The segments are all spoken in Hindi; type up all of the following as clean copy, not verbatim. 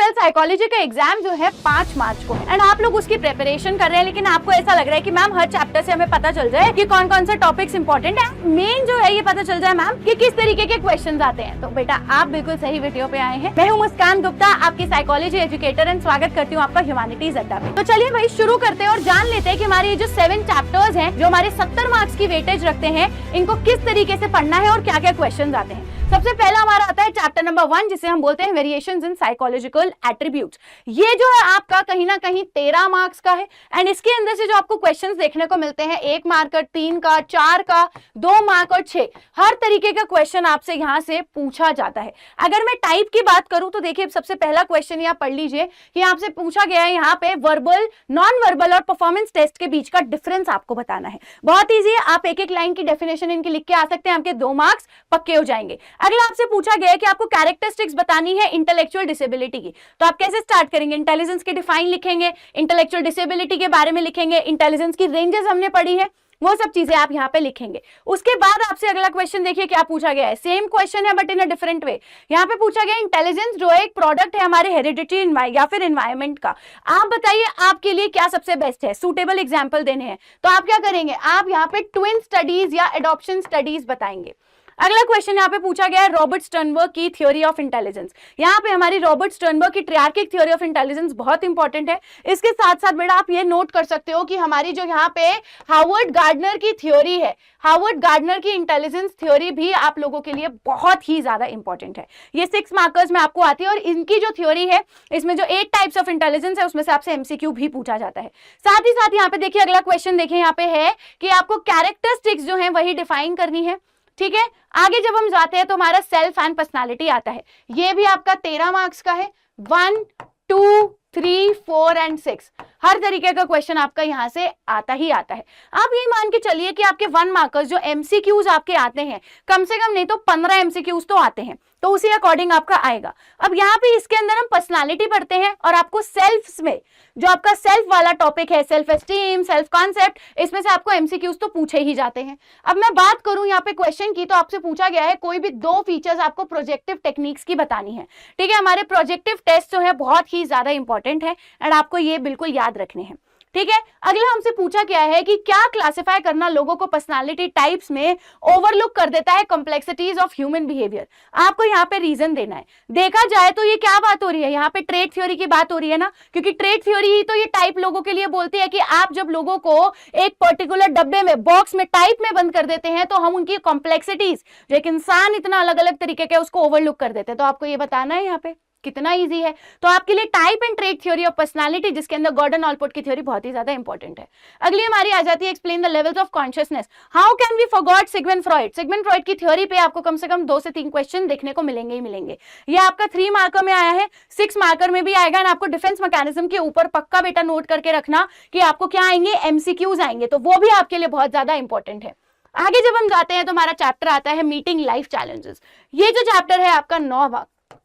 क्लिनिकल साइकोलॉजी का एग्जाम जो है 5 मार्च को है एंड आप लोग उसकी प्रिपरेशन कर रहे हैं, लेकिन आपको ऐसा लग रहा है कि मैम हर चैप्टर से हमें पता चल जाए कि कौन कौन से टॉपिक्स इंपॉर्टेंट है, मेन जो है ये पता चल जाए मैम कि किस तरीके के क्वेश्चंस आते हैं। तो बेटा आप बिल्कुल सही वीडियो पे आए हैं। मैं हूँ मुस्कान गुप्ता, आपकी साइकोलॉजी एजुकेटर, एंड स्वागत करती हूँ आपका ह्यूमैनिटीज अड्डा पे। तो चलिए भाई शुरू करते हैं और जान लेते हैं कि हमारे ये जो 7 चैप्टर्स हैं जो हमारे 70 मार्क्स की वेटेज रखते हैं, इनको किस तरीके से पढ़ना है और क्या क्या क्वेश्चन आते हैं। सबसे पहला हमारा आता है चैप्टर नंबर 1, जिसे हम बोलते हैं वेरिएशंस इन साइकोलॉजिकल एट्रीब्यूट्स। ये जो है आपका कहीं ना कहीं 13 मार्क्स का है एंड इसके अंदर से जो आपको क्वेश्चंस देखने को मिलते हैं 1 मार्क का, 3 का, 4 का, 2 मार्क और 6, हर तरीके का क्वेश्चन आपसे यहाँ से पूछा जाता है। अगर मैं टाइप की बात करूं तो देखिए सबसे पहला क्वेश्चन यहाँ पढ़ लीजिए कि आपसे पूछा गया है यहाँ पे वर्बल, नॉन वर्बल और परफॉर्मेंस टेस्ट के बीच का डिफरेंस आपको बताना है। बहुत ईजी है, आप एक एक लाइन की डेफिनेशन इनकी लिख के आ सकते हैं, आपके 2 मार्क्स पक्के हो जाएंगे। अगला आपसे पूछा गया है कि आपको कैरेक्टरिस्टिक्स बतानी है इंटेलेक्चुअल डिसेबिलिटी की, तो आप कैसे स्टार्ट करेंगे? इंटेलिजेंस के डिफाइन लिखेंगे, इंटेलेक्चुअल डिसेबिलिटी के बारे में लिखेंगे, इंटेलिजेंस की रेंजेस हमने पढ़ी है, वो सब चीजें आप यहाँ पे लिखेंगे। उसके बाद आपसे अगला क्वेश्चन देखिए क्या पूछा गया है, सेम क्वेश्चन है but in a different way. यहाँ पे पूछा गया इंटेलिजेंस जो है एक प्रोडक्ट है हमारे हेरिडिटी या फिर एनवायरमेंट का, आप बताइए आपके लिए क्या सबसे बेस्ट है, सूटेबल एग्जाम्पल देने हैं। तो आप क्या करेंगे, आप यहाँ पे ट्विन स्टडीज या एडॉप्शन स्टडीज बताएंगे। अगला क्वेश्चन यहाँ पे पूछा गया है रॉबर्ट स्टर्नबर्ग की थ्योरी ऑफ इंटेलिजेंस। यहाँ पे हमारी रॉबर्ट स्टर्नबर्ग की ट्रियार्किक थ्योरी ऑफ इंटेलिजेंस बहुत इंपॉर्टेंट है। इसके साथ साथ बेटा आप ये नोट कर सकते हो कि हमारी जो यहाँ पे हार्वर्ड गार्डनर की थ्योरी है, हार्वर्ड गार्डनर की इंटेलिजेंस थ्योरी भी आप लोगों के लिए बहुत ही ज्यादा इंपॉर्टेंट है। ये 6 मार्कर्स में आपको आती है और इनकी जो थ्योरी है इसमें जो 8 टाइप्स ऑफ इंटेलिजेंस है उसमें से आपसे एमसीक्यू भी पूछा जाता है। साथ ही साथ यहाँ पे देखिए अगला क्वेश्चन देखिए यहाँ पे है कि आपको कैरेक्टरिस्टिक्स जो है वही डिफाइन करनी है। ठीक है, आगे जब हम जाते हैं तो हमारा सेल्फ एंड पर्सनालिटी आता है, ये भी आपका 13 मार्क्स का है। 1, 2, 3, 4 एंड 6 हर तरीके का क्वेश्चन आपका यहाँ से आता ही आता है। आप ये मान के चलिए कि आपके 1 मार्कर्स जो एमसीक्यूज आपके आते हैं, कम से कम नहीं तो 15 एमसीक्यूज तो आते हैं, तो उसी अकॉर्डिंग आपका आएगा। अब यहाँ पे इसके अंदर हम पर्सनालिटी पढ़ते हैं और आपको सेल्फ में जो आपका सेल्फ वाला टॉपिक है, सेल्फ एस्टीम, सेल्फ कॉन्सेप्ट, इसमें से आपको एमसीक्यूज तो पूछे ही जाते हैं। अब मैं बात करूं यहाँ पे क्वेश्चन की, तो आपसे पूछा गया है कोई भी 2 फीचर्स आपको प्रोजेक्टिव टेक्निक्स की बतानी है। ठीक है, हमारे प्रोजेक्टिव टेस्ट जो है बहुत ही ज्यादा इंपॉर्टेंट है एंड आपको ये बिल्कुल याद रखने हैं। ठीक है, अगला हमसे पूछा गया है कि क्या क्लासिफाई करना लोगों को पर्सनालिटी टाइप्स में ओवरलुक कर देता है कॉम्प्लेक्सिटीज ऑफ ह्यूमन बिहेवियर। आपको यहाँ पे रीजन देना है। देखा जाए तो ये क्या बात हो रही है, यहाँ पे ट्रेट थ्योरी की बात हो रही है ना, क्योंकि ट्रेट थ्योरी ही तो ये टाइप लोगों के लिए बोलती है कि आप जब लोगों को एक पर्टिकुलर डब्बे में, बॉक्स में, टाइप में बंद कर देते हैं तो हम उनकी कॉम्प्लेक्सिटीज जो एक इंसान इतना अलग अलग तरीके के उसको ओवरलुक कर देते हैं। तो आपको ये बताना है यहाँ पे कितना इजी है। तो आपके लिए type and trait theory of personality, जिसके अंदर गॉर्डन ऑलपोर्ट की थ्योरी बहुत ही ज्यादा इंपॉर्टेंट है। अगली हमारी आ जाती है explain the levels of consciousness, how can we forgot Sigmund Freud. Sigmund Freud की थ्योरी पे आपको कम से कम 2 से 3 क्वेश्चन देखने को मिलेंगे ही मिलेंगे। ये आपका 3 मार्कर में आया है, 6 मार्कर में भी आएगा। आपको डिफेंस मैकेनिज्म के ऊपर पक्का बेटा नोट करके रखना कि आपको क्या आएंगे, एमसीक्यूज आएंगे, तो वो भी आपके लिए बहुत ज्यादा इंपॉर्टेंट है। आगे जब हम जाते हैं तो हमारा चैप्टर आता है मीटिंग लाइफ चैलेंजेस। ये जो चैप्टर है आपका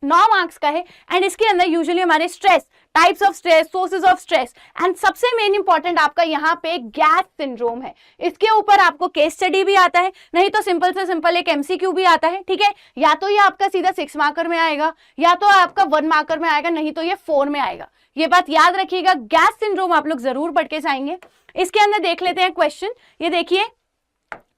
9 मार्क्स का है एंड इसके अंदर यूजुअली हमारे stress, types of stress, sources of stress and सबसे मेन इंपॉर्टेंट आपका यहाँ पे गैस सिंड्रोम है। इसके ऊपर आपको केस स्टडी भी आता है, नहीं तो सिंपल से सिंपल एक एमसीक्यू भी आता है। ठीक है, या तो ये आपका सीधा 6 मार्कर में आएगा या तो आपका 1 मार्कर में आएगा, नहीं तो ये 4 में आएगा। ये बात याद रखिएगा, गैस सिंड्रोम आप लोग जरूर पढ़ के जाएंगे। इसके अंदर देख लेते हैं क्वेश्चन। ये देखिए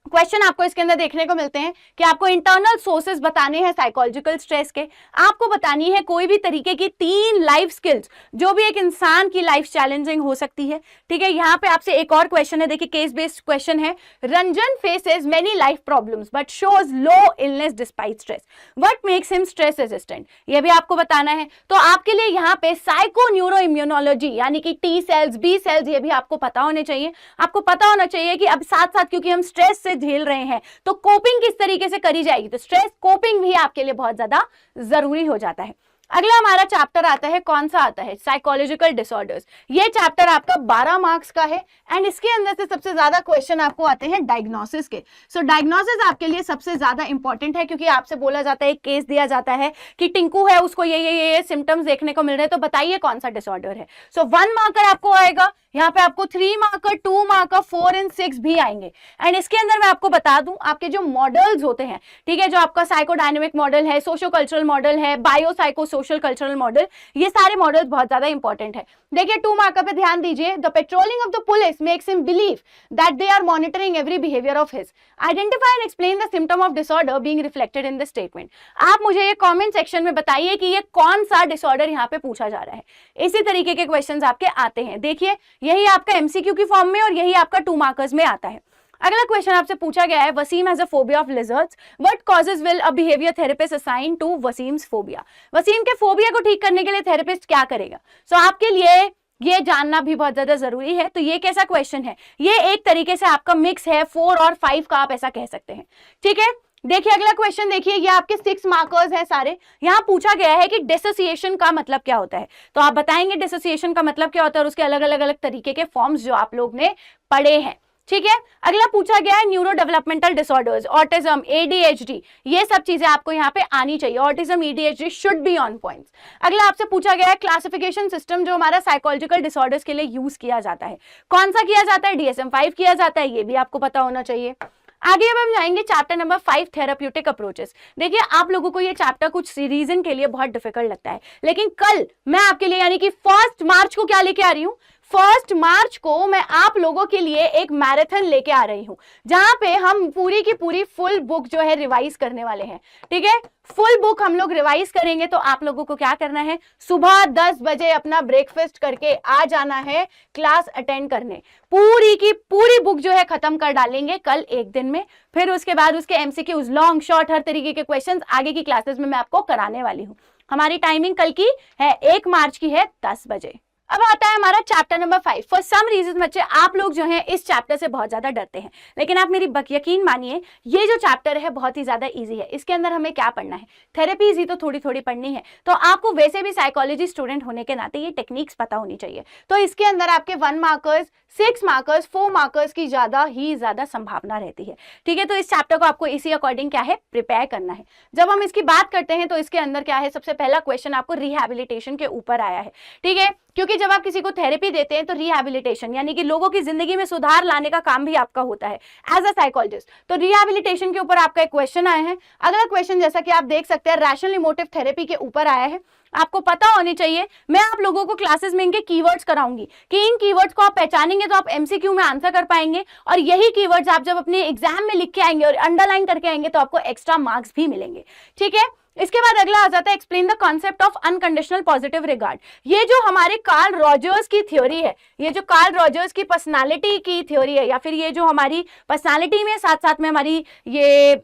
क्वेश्चन आपको इसके अंदर देखने को मिलते हैं कि आपको इंटरनल सोर्सेज बताने हैं साइकोलॉजिकल स्ट्रेस के। आपको बतानी है कोई भी तरीके की 3 लाइफ स्किल्स जो भी एक इंसान की लाइफ चैलेंजिंग हो सकती है। ठीक है, यहाँ पे आपसे एक और क्वेश्चन है, देखिए केस बेस्ड क्वेश्चन है। Ranjan faces many life problems but shows low illness despite stress, what makes him stress resistant. ये भी आपको बताना है। तो आपके लिए यहाँ पे साइको न्यूरो इम्यूनोलॉजी यानी कि टी सेल्स, बी सेल्स, ये भी आपको पता होने चाहिए। आपको पता होना चाहिए कि अब साथ साथ क्योंकि हम स्ट्रेस से झेल रहे हैं तो कोपिंग किस तरीके से करी जाएगी, तो स्ट्रेस कोपिंग भी आपके लिए बहुत ज्यादा जरूरी हो जाता है। अगला हमारा चैप्टर आता है, कौन सा आता है, साइकोलॉजिकल डिसऑर्डर्स। ये चैप्टर आपका 12 मार्क्स का है एंड इसके अंदर से सबसे ज्यादा क्वेश्चन आपको आते हैं डायग्नोसिस के। सो डायग्नोसिस आपके लिए सबसे ज्यादा इंपॉर्टेंट है क्योंकि आपसे बोला जाता है, एक केस दिया जाता है कि टिंकू है, उसको ये सिम्टम्स देखने को मिल रहे हैं, तो बताइए कौन सा डिसऑर्डर है। सो 1 मार्कर आपको आएगा, यहाँ पे आपको 3 मार्कर, 2 मार्कर, 4 एंड 6 भी आएंगे। एंड इसके अंदर मैं आपको बता दूं, आपके जो मॉडल्स होते हैं, ठीक है, जो आपका साइकोडायनेमिक मॉडल है, सोशो कल्चरल मॉडल है, bio psycho social cultural model, ये सारे मॉडल्स बहुत ज्यादा इंपॉर्टेंट है। देखिए 2 मार्कर पे ध्यान दीजिए, the patrolling of the police makes him believe that they are monitoring every behaviour of his, identify and explain the symptom of disorder being reflected in the statement. आप मुझे ये कमेंट सेक्शन में बताइए कि ये कौन सा डिसऑर्डर यहाँ पे पूछा जा रहा है। इसी तरीके के क्वेश्चंस आपके आते हैं। देखिए यही आपका एमसीक्यू की फॉर्म में और यही आपका 2 मार्कर्स में आता है। अगला क्वेश्चन आपसे पूछा गया है, Waseem has a phobia of lizards, what causes will a behaviour therapist assign to Waseem's phobia. Waseem के फोबिया को ठीक करने के लिए थेरेपिस्ट क्या करेगा? सो आपके लिए ये जानना भी बहुत ज्यादा जरूरी है। तो ये कैसा क्वेश्चन है? ये एक तरीके से आपका मिक्स है 4 और 5 का, आप ऐसा कह सकते हैं। ठीक है, देखिए अगला क्वेश्चन देखिए, ये आपके 6 मार्कर्स हैं सारे। यहाँ पूछा गया है कि डिसोसिएशन का मतलब क्या होता है, तो आप बताएंगे डिसोसिएशन का मतलब क्या होता है और उसके अलग अलग तरीके के फॉर्म्स जो आप लोग ने पढ़े हैं। ठीक है, अगला पूछा गया है neuro developmental disorders, autism, ADHD, ये सब चीजें आपको यहाँ पे आनी चाहिए। Autism, ADHD should be on points. अगला आपसे पूछा गया है क्लासिफिकेशन सिस्टम जो हमारा साइकोलॉजिकल डिसऑर्डर्स के लिए यूज किया जाता है, कौन सा किया जाता है? DSM-5 किया जाता है, ये भी आपको पता होना चाहिए। आगे अब हम जाएंगे चैप्टर नंबर 5, थेराप्यूटिक अप्रोचेस। देखिए आप लोगों को ये चैप्टर कुछ रीजन के लिए बहुत डिफिकल्ट लगता है, लेकिन कल मैं आपके लिए यानी कि 1 मार्च को क्या लेके आ रही हूँ? 1 मार्च को मैं आप लोगों के लिए एक मैराथन लेके आ रही हूं, जहां पे हम पूरी की पूरी फुल बुक जो है रिवाइज करने वाले हैं। ठीक है, फुल बुक हम लोग रिवाइज करेंगे। तो आप लोगों को क्या करना है? सुबह 10 बजे अपना ब्रेकफास्ट करके आ जाना है क्लास अटेंड करने। पूरी की पूरी बुक जो है खत्म कर डालेंगे कल एक दिन में। फिर उसके बाद उसके एमसीक्यूज, लॉन्ग शॉर्ट, हर तरीके के क्वेश्चंस आगे की क्लासेस में मैं आपको कराने वाली हूँ। हमारी टाइमिंग कल की है 1 मार्च की है 10 बजे। अब आता है हमारा chapter number 5। For some reason बच्चे आप लोग जो हैं इस चैप्टर से बहुत ज्यादा डरते हैं, लेकिन आप मेरी यकीन मानिए ये जो चैप्टर है बहुत ही ज्यादा इजी है। इसके अंदर हमें क्या पढ़ना है? थेरेपीज ही तो थोड़ी थोड़ी पढ़नी है। तो आपको वैसे भी साइकोलॉजी स्टूडेंट होने के नाते ये टेक्निक्स पता होनी चाहिए। तो इसके अंदर आपके 1 मार्कर्स, 6 मार्कर्स, 4 मार्कर्स की ज्यादा संभावना रहती है। ठीक है, तो इस चैप्टर को आपको इसी अकॉर्डिंग क्या है? प्रिपेयर करना है। जब हम इसकी बात करते हैं तो इसके अंदर क्या है? सबसे पहला क्वेश्चन आपको रिहैबिलिटेशन के ऊपर आया है। ठीक है, क्योंकि जब आप किसी को थेरेपी देते हैं तो रिहैबिलिटेशन यानी कि लोगों की जिंदगी में सुधार लाने का काम भी आपका होता है एज अ साइकोलॉजिस्ट। तो रिहैबिलिटेशन के ऊपर आपका एक क्वेश्चन आया है। अगला क्वेश्चन जैसा कि आप देख सकते हैं रैशनल इमोटिव थेरेपी के ऊपर आया है। आपको पता होनी चाहिए, मैं आप लोगों को क्लासेस में इनके कीवर्ड्स कराऊंगी कि इन कीवर्ड्स को आप पहचानेंगे तो आप एमसीक्यू में आंसर कर पाएंगे, और यही कीवर्ड्स आप जब अपने एग्जाम में लिख के आएंगे और अंडरलाइन करके आएंगे तो आपको एक्स्ट्रा मार्क्स भी मिलेंगे। ठीक है, इसके बाद अगला आ जाता है explain the concept of unconditional positive regard. ये जो हमारे कार्ल रॉजर्स की थ्योरी है, ये जो कार्ल रॉजर्स की पर्सनालिटी की थ्योरी है, या फिर ये जो हमारी पर्सनालिटी में साथ साथ में हमारी ये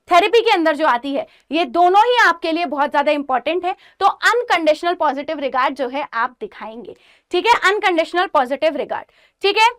थेरेपी के अंदर जो आती है, ये दोनों ही आपके लिए बहुत ज्यादा इंपॉर्टेंट है। तो अनकंडीशनल पॉजिटिव रिगार्ड जो है आप दिखाएंगे। ठीक है, अनकंडीशनल पॉजिटिव रिगार्ड। ठीक है,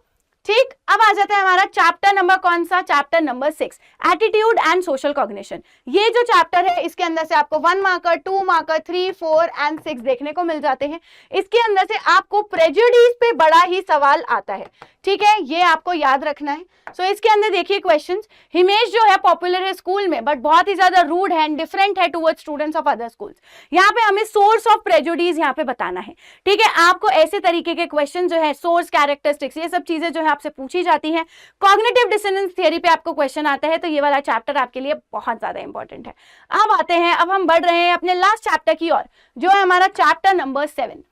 ठीक, अब आ जाता है हमारा चैप्टर नंबर कौन सा? Chapter number 6, attitude and social cognition. ये जो चैप्टर है इसके अंदर से आपको 1 मार्कर, 2 मार्कर, 3, 4 एंड 6 देखने को मिल जाते हैं। इसके अंदर से आपको प्रेजुडिस पे बड़ा ही सवाल आता है। ठीक है, ये आपको याद रखना है। सो इसके अंदर देखिए क्वेश्चंस, हिमेश जो है पॉपुलर है स्कूल में बट बहुत ही ज्यादा रूड है एंड डिफरेंट है towards students of other schools. यहाँ पे हमें सोर्स ऑफ प्रेजुडिस यहाँ पे बताना है। ठीक है, आपको ऐसे तरीके के क्वेश्चन जो है, सोर्स, कैरेक्टरिस्टिक्स, ये सब चीजें जो है आपसे पूछी जाती हैं। कॉग्निटिव डिसोनेंस थ्योरी पे आपको क्वेश्चन आता है, तो ये वाला चैप्टर आपके लिए बहुत ज्यादा इंपॉर्टेंट है। अब आते हैं, अब हम बढ़ रहे हैं अपने लास्ट चैप्टर की ओर, जो है हमारा chapter number 7,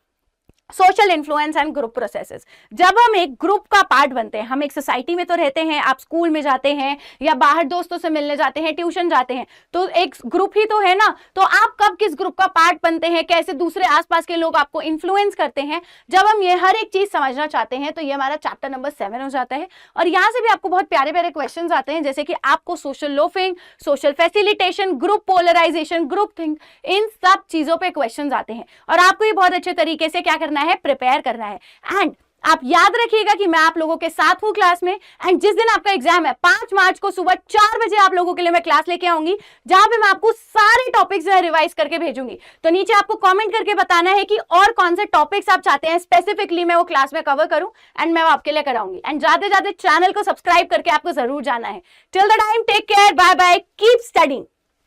social influence and group processes. जब हम एक ग्रुप का पार्ट बनते हैं, हम एक सोसाइटी में तो रहते हैं, आप स्कूल में जाते हैं या बाहर दोस्तों से मिलने जाते हैं, ट्यूशन जाते हैं, तो एक ग्रुप ही तो है ना। तो आप कब किस ग्रुप का पार्ट बनते हैं, कैसे दूसरे आसपास के लोग आपको इन्फ्लुएंस करते हैं, जब हम ये हर एक चीज समझना चाहते हैं, तो ये हमारा चैप्टर नंबर 7 हो जाता है। और यहाँ से भी आपको बहुत प्यारे प्यारे क्वेश्चन आते हैं, जैसे कि आपको social loafing, social facilitation, group polarisation, group think, इन सब चीजों पे क्वेश्चन आते हैं। और आपको ये बहुत अच्छे तरीके से क्या करना है? प्रिपेयर करना है। एंड आप याद रखिएगा कि मैं आप लोगों के साथ हूं क्लास में। एंड जिस दिन आपका एग्जाम है 5 मार्च को सुबह 4 बजे आप लोगों के लिए मैं क्लास लेके आऊंगी, जहां पे मैं आपको सारे टॉपिक्स जो है रिवाइज करके भेजूंगी। तो नीचे आपको कमेंट करके बताना है कि और कौन से टॉपिक्स आप चाहते हैं स्पेसिफिकली मैं वो क्लास में कवर करूं, एंड मैं वो आपके लिए कराऊंगी। एंड जाते जाते चैनल को सब्सक्राइब करके आपको जरूर जाना है। Till the time, take care, bye bye, keep studying.